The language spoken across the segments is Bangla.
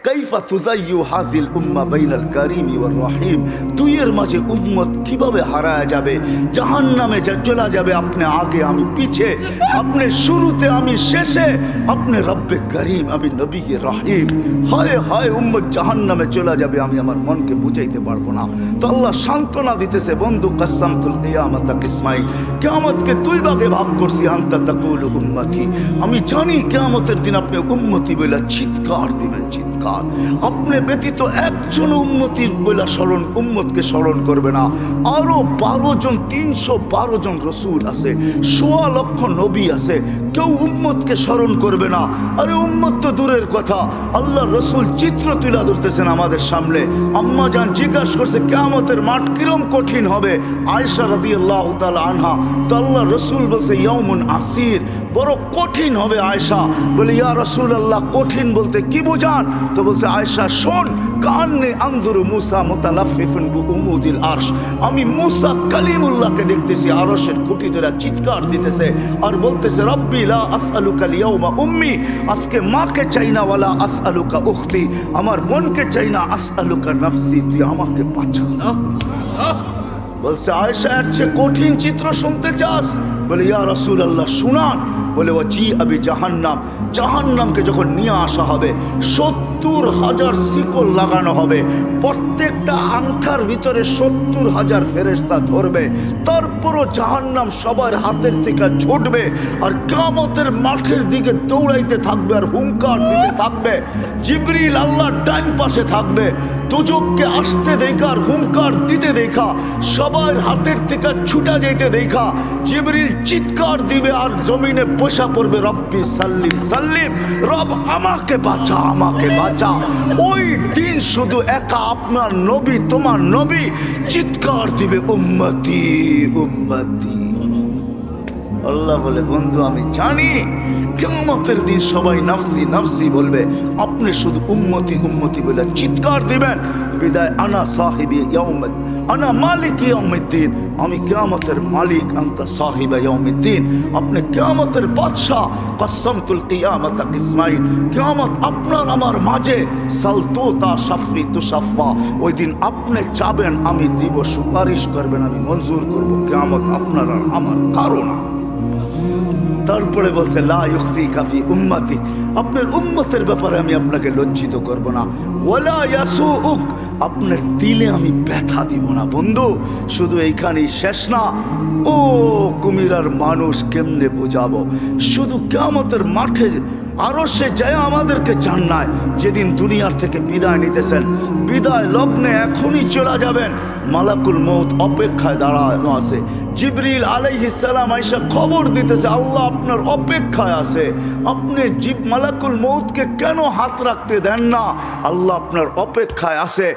কাইফা তুযায়্যু হাযিল উম্মাহ বাইনাল কারীমি ওয়ার রহিম, দুইয়ের মাঝে উম্মত কিভাবে হারায় যাবে, জাহান্নামে চলে যাবে। আপনি আগে আমি পিছে, আপনি শুরুতে আমি শেষে, আপনি রব্বে করিম আমি নবী রহিম। হায় হায় উম্মত জাহান্নামে চলে যাবে, আমি আমার মনকে বুঝাইতে পারবো না। তো আল্লাহ সান্ত্বনা দিতেছে, বন্ধু কাসসামতুল কিয়ামাতা কিসমাইন, কিয়ামতকে দুই ভাগে ভাগ করছি। আনতা তাকুলু উম্মতি, আমি জানি কিয়ামতের দিন আপনি উম্মতি বলে চিৎকার দিবেন, চিৎকার। আপনি ব্যতীত একজন উম্মতির বলে উম্মতকে স্মরণ করবে না। আরো 12 জন 312 জন রসুল আছে, 1.25 লক্ষ নবী আছে, কেউ উম্মতকে স্মরণ করবে না। আরে উম্মত তো দূরের কথা, আল্লাহ রসুল চিত্র তুলে ধরতেছেন আমাদের সামনে। আম্মা জান জিজ্ঞাসা করছে কিয়ামতের মাঠ কিরম কঠিন হবে, আয়েশা রাদিয়াল্লাহু তাআলা আনহা। তো আল্লাহ রসুল বলছে ইয়াউমুন আসির, বড় কঠিন হবে। আয়েশা বলে ইয়া রাসূলুল্লাহ কঠিন বলতে কি বোঝান? তো বলছে আয়েশা শোন, কান্নে আনজুরু মুসা মুতালাফফিফুন বিউমুদিল আরশ, আমি মুসা কালিমুল্লাহকে দেখতেছি আরশের খুঁটি ধরে চিৎকার দিতেছে আর বলতেছে রব্বি লা আসআলুকা আল-ইয়াওমা উম্মি, আজকে মাকে চাই না, ওয়ালা আসআলুকা উখতি, আমার বোনকে চাই না, আসআলুকা নাফসি, তুই আমাকে বাঁচা। বলছে আয়েশা এর চেয়ে কঠিন চিত্র শুনতে চাস? বলে ইয়া রাসূলুল্লাহ শুনান। বলে ওয়াজি আবি জাহান্নাম, জাহান্নামকে যখন নিয়ে আসা হবে 70,000 শিকল লাগানো হবে, প্রত্যেকটা আংটার ভিতরে 70,000 ফেরেশতা ধরবে, তারপরও জাহান্নাম সবার হাতের থেকে ছুটবে আর কিয়ামতের মাঠের দিকে দৌড়াইতে থাকবে আর হুঙ্কার দিতে থাকবে। জিবরিল আল্লাহর ডান পাশে থাকবে, দুজককে আসতে দেখা আর হুঙ্কার দিতে দেখা, সবার হাতের থেকে ছুটা যেতে দেখা জিবরিল চিৎকার দিবে আর জমিনে বসা পড়বে রব্বি সাল্লিম সাল্লিম, রব আমাকে বাঁচা, আমাকে বাঁচা। ওই দিন শুধু একা আপনার নবী, তোমার নবী চিৎকার দিবে উম্মতি উম্মতি। আল্লাহ বলে বন্ধু আমি জানি কিয়ামতের দিন সবাই নাফসি নাফসি বলবে, আপনি শুধু উম্মতি উম্মতি বলে চিৎকার দিবেন। বিদায় আনা সাহিবি ইয়াউমিদ, আনা মালিক ইয়াউমিদ্দিন, আমি কিয়ামতের মালিক, আনতা সাহিবা ইয়াউমিদ্দিন, আপনি কিয়ামতের বাদশা। কাসসামতুল কিয়ামাতা কিসমাইন, কিয়ামত আপনার আমার মাঝে। সালতুতা শাফি তুশাফা, ওই দিন আপনি চাবেন আমি দিব, সুপারিশ করবেন আমি মঞ্জুর করব। কিয়ামত আপনার আর আমার কারো না। তারপরে বলছে লা ইউখজিকা ফি উম্মতি, আপনার উম্মতের ব্যাপারে আমি আপনাকে লজ্জিত করব না। ওয়ালা ইয়াসুউক, আপনার দিলে আমি ব্যথা দিব না। বন্ধু শুধু এইখানেই শেষ না, ও কুমিরার মানুষ কেমনে বোঝাবো, শুধু কিয়ামতের মাঠে আরো সে যায় আমাদেরকে জান্নাত, যেদিন দুনিয়ার থেকে বিদায় নিতেছেন, বিদায় লগ্নে এখনই চলে যাবেন, মালাকুল মউত অপেক্ষায় দাঁড়ানো আছে। জিবরিল আলাইহিস সালাম আয়েশা খবর দিতেছে আল্লাহ আপনার অপেক্ষায় আছে। আপনি মালাকুল মউতকে কেন হাত রাখতে দেন না? আল্লাহ আপনার অপেক্ষায় আছে।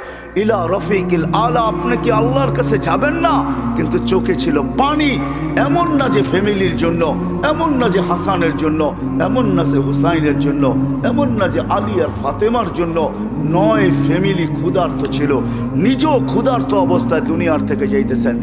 ইলা রফিকিল আলা, আপনি কি আল্লাহর কাছে যাবেন না? কিন্তু চোখে ছিল পানি। এমন না যে ফ্যামিলির জন্য, এমন না যে হাসানের জন্য, এমন না যে হুসাইনের জন্য, এমন না যে আলী আর ফাতেমার জন্য। 9 ফ্যামিলি ক্ষুধার্ত ছিল, নিজেও ক্ষুধার্ত অবস্থায় দুনিয়ার থেকে যাইতেছেন।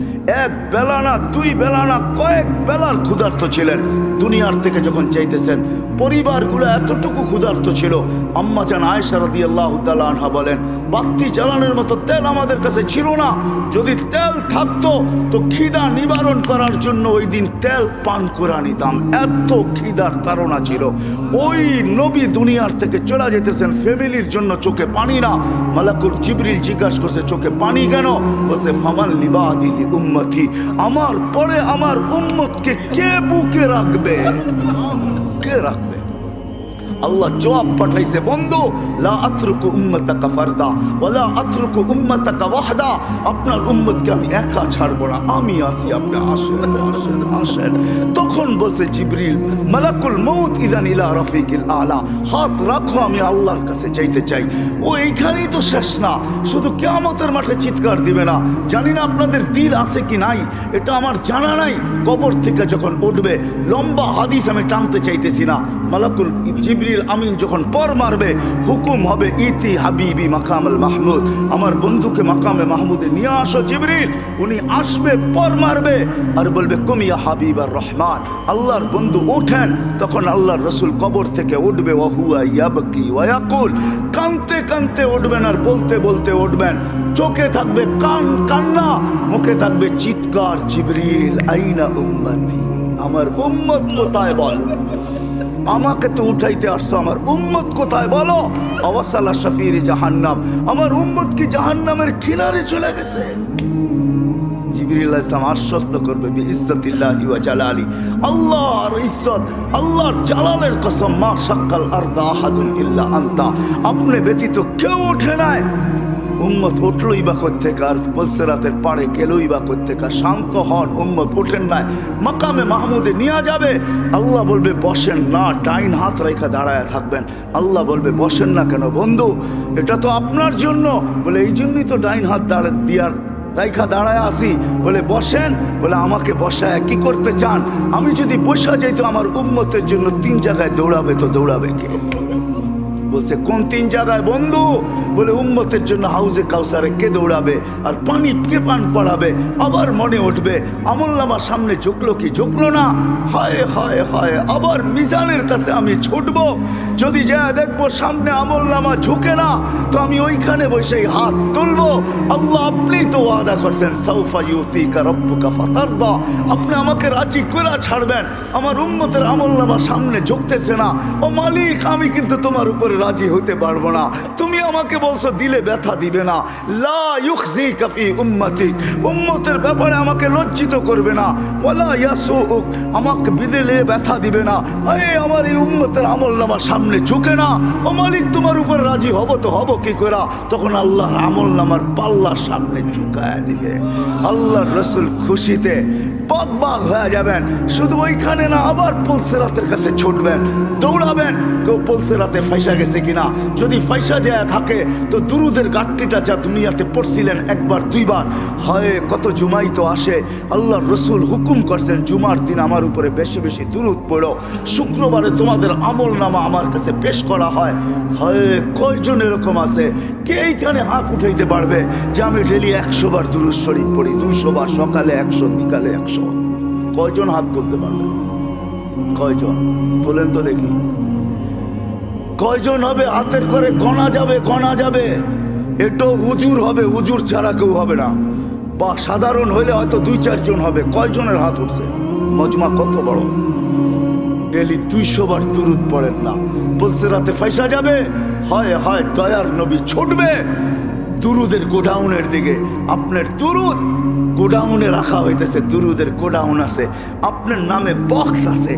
1 বেলা না 2 বেলা না, কয়েক বেলার ক্ষুধার্ত ছিলেন। দুনিয়ার থেকে যখন যাইতেছেন পরিবারগুলো এতটুকু ক্ষুধার্ত ছিল। আম্মা জান আয়েশা রাদিয়াল্লাহু তাআলা আনহা বলেন বাতি জ্বালানোর মতো তেল আমাদের কাছে ছিল না, যদি তেল থাকতো তো খিদা নিবারণ করার জন্য ওই দিন তেল পান করে নিতাম, এত খিদার তাড়না ছিল। ওই নবী দুনিয়ার থেকে চলে যেতেছেন, ফ্যামিলির জন্য চোখে পানি না। মালাকুল জিবরিল জিজ্ঞাসা করছে চোখে পানি কেন? বলছে ফামান লিবাদি লি উম্মতি, আমার পরে আমার উম্মতকে কে বুকে রাখবে, কে রাখবে? আল্লাহ জবাব পাঠাইছে বন্ধু লা আতরুকু উম্মাতাকা ফারদা ওয়ালা আতরুকু উম্মাতাকা ওয়াহদা, আপনার উম্মতকে আমি একা ছাড়বো না, আমি আসি, আপনি আসেন আসেন আসেন। তখন বলছে জিবরিল মালাকুল মউত ইদান ইলা রফিকিল আলা, হাত রাখো আমি আল্লাহর কাছে যাইতে চাই। ও এইখানেই তো শেষ না, শুধু কিয়ামতের মাঠে চিৎকার দিবে না। জানি না আপনাদের দিল আছে কি নাই, এটা আমার জানা নাই। কবর থেকে যখন উঠবে, লম্বা হাদিস আমি টানতে চাইতেছি না, মালাকুল জিবরিল জিবরিল আমিন যখন পর মারবে, হুকুম হবে ইতি হাবিবি মাকামুল মাহমুদ, আমার বন্ধুকে মাকামে মাহমুদে নিয়ে আসো জিবরিল। উনি আসবে, পর মারবে আর বলবে কুমিয়া হাবিব আর রহমান, আল্লাহর বন্ধু ওঠেন। তখন আল্লাহর রসুল কবর থেকে উঠবে, ওয়াহুয়া ইয়াবকি ওয়া ইয়াকুল, কানতে কানতে উঠবেন আর বলতে বলতে উঠবেন। চোখে থাকবে কান্না, মুখে থাকবে চিৎকার, জিবরিল আইনা উম্মতি, আমার উম্মত কোথায় বল, আমাকে তো উঠাইতে আসছো, আমার উম্মত কোথায় বলো। আওয়াসালা শাফির জাহান্নাম, আমার উম্মত কি জাহান্নামের কিনারে চলে গেছে। জিবরিল আলাইহিস সালাম আশ্বস্ত করবে বিইজ্জাতিল্লাহি ওয়া জালালি, আল্লাহর ইজ্জত, আল্লাহর জালালের কসম, মা শাক্কাল আরদা আহাদুন ইল্লা আনতা, আপনি ব্যতীত কেউ ওঠে নাই। উম্মত উঠলই বা কোত্থেকে, আর পুলসিরাতের পাড়ে গেলই বা কোত্থেকে, শান্ত হন, উম্মত ওঠেন নাই, মাকামে মাহমুদে নিয়ে যাবে। আল্লাহ বলবে বসেন না, ডাইন হাত রেখা দাঁড়ায় থাকবেন। আল্লাহ বলবে বসেন না কেন বন্ধু, এটা তো আপনার জন্য। বলে এই জন্যই তো ডাইন হাত দিয়ার রাইখা দাঁড়ায় আসি। বলে বসেন, বলে আমাকে বসায় কি করতে চান? আমি যদি বসা যাই তো আমার উম্মতের জন্য 3 জায়গায় দৌড়াবে, তো দৌড়াবে কে? বলছে কোন 3 জায়গায় বন্ধু? বলে উম্মতের জন্য হাউজে কাউসারে কে দৌড়াবে আর পানি কে পান পড়াবে। আবার মনে উঠবে আমলনামার সামনে ঝুঁকলো কি ঝুঁকলো না, হায় হায় হায়, আবার মিজানের কাছে আমি ছুটবো, যদি যা দেখবো সামনে আমলনামা ঝুঁকে না, তো আমি ওইখানে বসেই হাত তুলবো। আল্লাহ আপনি তো ওয়াদা করছেন সাউফা ইউতিকা রাব্বুকা ফাতারদা, আপনি আমাকে রাজি করে ছাড়বেন। আমার উম্মতের আমলনামা সামনে ঝুঁকতেছে না, ও মালিক আমি কিন্তু তোমার উপরে রাজি হতে পারবো না। তুমি আমাকে বলছো দিলে ব্যথা দিবে না, লা ইউখজিকা ফি উম্মতিক, উম্মতের ব্যাপারে আমাকে লজ্জিত করবে না, ওয়ালা ইয়াসুউক, আমাকে বিদেলে ব্যথা দিবে না। আমার এই উম্মতের আমলনামা সামনে ঝুঁকে না, ও মালিক তোমার উপর রাজি হব তো হব কি করে? তখন আল্লাহর আমলনামার পাল্লার সামনে ঝুঁকায় দিবে। আল্লাহর রাসূল খুশিতে বাগ হয়ে যাবেন। শুধু ওইখানে না, আবার পুলসিরাতের কাছে ছুটবেন, দৌড়াবেন, কেউ পুলসিরাতে ফাইসা গেছে কিনা। যদি ফাইসা যায় থাকে তো দুরুদের গাঁটটিটা যা দুনিয়াতে পড়ছিলেন একবার 2 বার, হয় কত জুমাই তো আসে। আল্লাহর রসুল হুকুম করছেন জুমার দিন আমার উপরে বেশি বেশি দুরুদ পড়ো, শুক্রবারে তোমাদের আমল নামা আমার কাছে পেশ করা হয়। হয় কয়জন এরকম আছে কে এইখানে হাত উঠাইতে পারবে যে আমি ডেলি 100 বার দুরুদ শরীফ পড়ি, 200 বার, সকালে 100, বিকালে 100? কয়জন হাত তুলতে পারবে? কয়জন তোলেন তো দেখি, কয়জন হবে? হাতের করে গণা যাবে, গণা যাবে। একটু হুজুর হবে, হুজুর ছাড়া কেউ হবে না, বা সাধারণ হইলে হয়তো 2-4 জন হবে। কয়জনের হাত উঠছে? মজমা কত বড়, ডেলি 200 বার দুরুদ পড়েন না, বলছে রাতে ফাইসা যাবে। হয় হয় দয়ার নবী ছুটবে দুরুদের গোডাউনের দিকে। আপনার দুরুদ গোডাউনে রাখা হইতেছে, দুরুদের গোডাউন আছে, আপনার নামে বক্স আছে,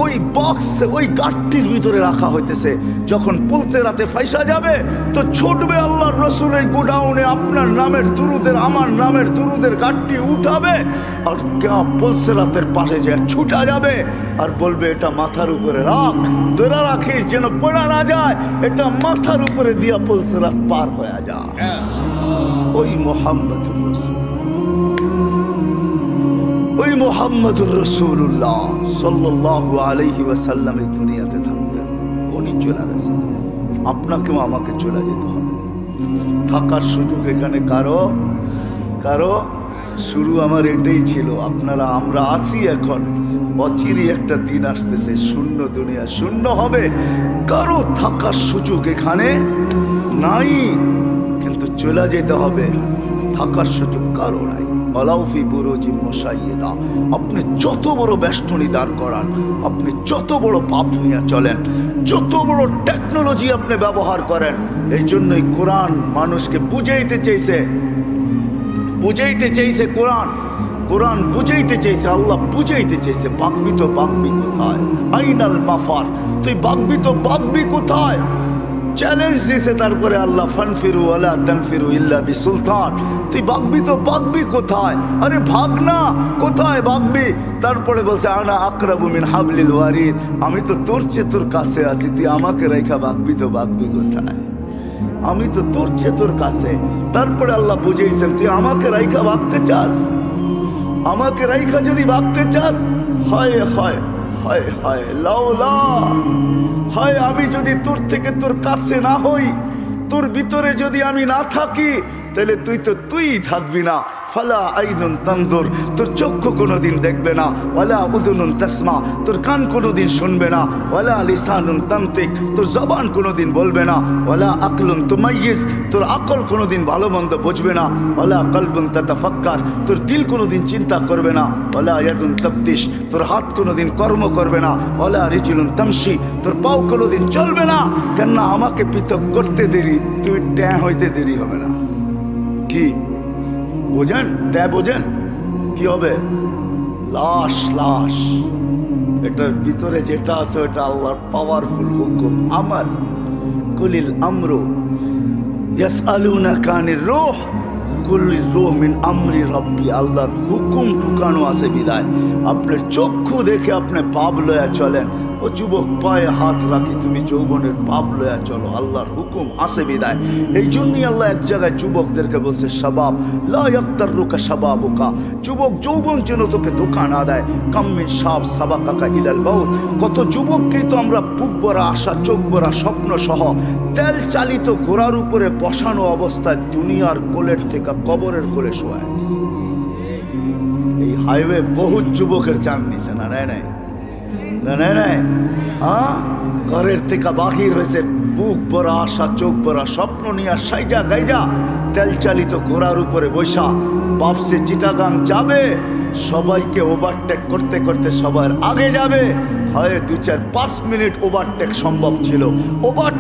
ওই বক্স ওই গাঁটটির ভিতরে রাখা হইতেছে। যখন পুলতে রাতে ফাইসা যাবে তো ছুটবে আল্লাহর রসুলের গোডাউনে, আপনার নামের দুরুদের, আমার নামের দুরুদের গাঁটটি উঠাবে, আর পুলতে রাতের পাশে যে ছুটা যাবে আর বলবে এটা মাথার উপরে রাখ, ধরে রাখিস যেন পড়া না যায়, এটা মাথার উপরে দিয়া পুলতে রাত পার হয়ে যায়। ওই মুহাম্মদুর রাসূল, ওই মুহাম্মদুর রাসূলুল্লাহ সাল্লাল্লাহু আলাইহি ওয়াসাল্লাম এই দুনিয়াতে থাকতেন, উনি চলে গেছেন, আপনাকেও আমাকে চলে যেতে হবে। থাকার সুযোগ এখানে কারো কারো শুরু আমার এটাই ছিল। আপনারা আমরা আসি এখন, অচিরই একটা দিন আসতেছে শূন্য দুনিয়া শূন্য হবে, কারো থাকার সুযোগ এখানে নাই, কিন্তু চলে যেতে হবে, থাকার সুযোগ কারো নাই। আপনি যত বড় বেষ্টনী দাঁড় করান, আপনি যত বড় পাপ নিয়ে চলেন, যত বড় টেকনোলজি আপনি ব্যবহার করেন, এই জন্যই কোরআন মানুষকে বুঝাইতে চাইছে, কোরআন বুঝাইতে চাইছে, আল্লাহ বুঝাইতে চাইছে বাগবি তো বাগবি কোথায়, আইনাল মাফার, তুই বাগবি তো বাগবি কোথায়, চ্যালেঞ্জ দিয়েছে। তারপরে আল্লাহ ফানফিরু ওয়ালা তানফিরু ইল্লা বিসুলতান, তুই ভাগবি তো ভাগবি কোথায়? আরে ভাগ না, কোথায় ভাগবি? তারপরে বলছে আনা আকরাবু মিন হাবলিল ওয়ারিদ, আমি তো তোর চেয়ে তোর কাছে আছি, তুই আমাকে রেখা ভাগবি তো ভাগবি কোথায়? আমি তো তোর চেয়ে তোর কাছে। তারপরে আল্লাহ বুঝেছেন তুই আমাকে রাইখা ভাগতে চাস, আমাকে রাইখা যদি ভাগতে চাস, হয় হয় হায় হায় লাউলা, হায় আমি যদি তোর থেকে তোর কাছে না হই, তোর ভিতরে যদি আমি না থাকি, তাহলে তুই থাকবি না। ফালা আইনুন তানজুর, তোর চক্ষু কোনোদিন দেখবে না। ওয়ালা উযুনুন তাসমা, তোর কান কোনোদিন শুনবে না। ওয়ালা লিসানুন তানতিক, তোর জবান কোনোদিন বলবে না। ওয়ালা আকলুন তুমাইয়িজ, তোর আকল কোনোদিন ভালো মন্দ বুঝবে না। ওয়ালা কলবুন তাতাফাক্কার, তোর দিল কোনোদিন চিন্তা করবে না। ওয়ালা ইয়াদুন তাবতিশ, তোর হাত কোনোদিন কর্ম করবে না। ওয়ালা রিজলুন তামশি, তোর পাও কোনোদিন চলবে না। কেননা আমাকে পৃথক করতে দেরি, তুই ট্যাঁ হইতে দেরি হবে না। কি বোঝেন? ট্যাঁ বোঝেন কি হবে? লাশ, লাশ। এটার ভিতরে যেটা আছে ওটা আল্লাহর পাওয়ারফুল হুকুম। আমার কুলিল আমরু ইয়াসআলুনাকা আনির রূহ কুলির রূহ মিন আমরি রাব্বি, আল্লাহর হুকুম ঢুকানো আছে বিদায় আপনার চক্ষু দেখে আপনি পাপ লয়া চলেন। ও যুবক, পায়ে হাত রাখি, তুমি যৌবনের পাপ লয়া চলো, আল্লাহর হুকুম আছে বিদায়। এই জন্যই আল্লাহ এক জায়গায় যুবকদেরকে বলছে, শাবাব লা ইয়াক্তাররুকা শাবাবুকা, যুবক যৌবন যেন তোকে ধোঁকা না দেয়। কাম্মিন শাব সাবাকাকা ইলাল মাউত, কত যুবককেই তো আমরা বুক ভরা আশা, চোখ ভরা স্বপ্ন সহ তেল চালিত ঘোড়ার উপরে বসানো অবস্থায় দুনিয়ার কোলের থেকে কবরের কোলে শোয়া। এই হাইওয়ে বহুত যুবকের জান নিছে না, নাই নাই না, নাই নাই। হ্যাঁ, ঘরের থেকে বাহির হয়েছে বুক ভরা আশা, চোখ ভরা স্বপ্ন নিয়ে সাইজা গাইজা তেল চালিত ঘোড়ার উপরে বৈশা বাপসে চিটাগাং যাবে। সবাইকে ওভারটেক করতে করতে সবার আগে যাবে। হয় 2-4-5 মিনিট ওভারটেক সম্ভব ছিল। ওভার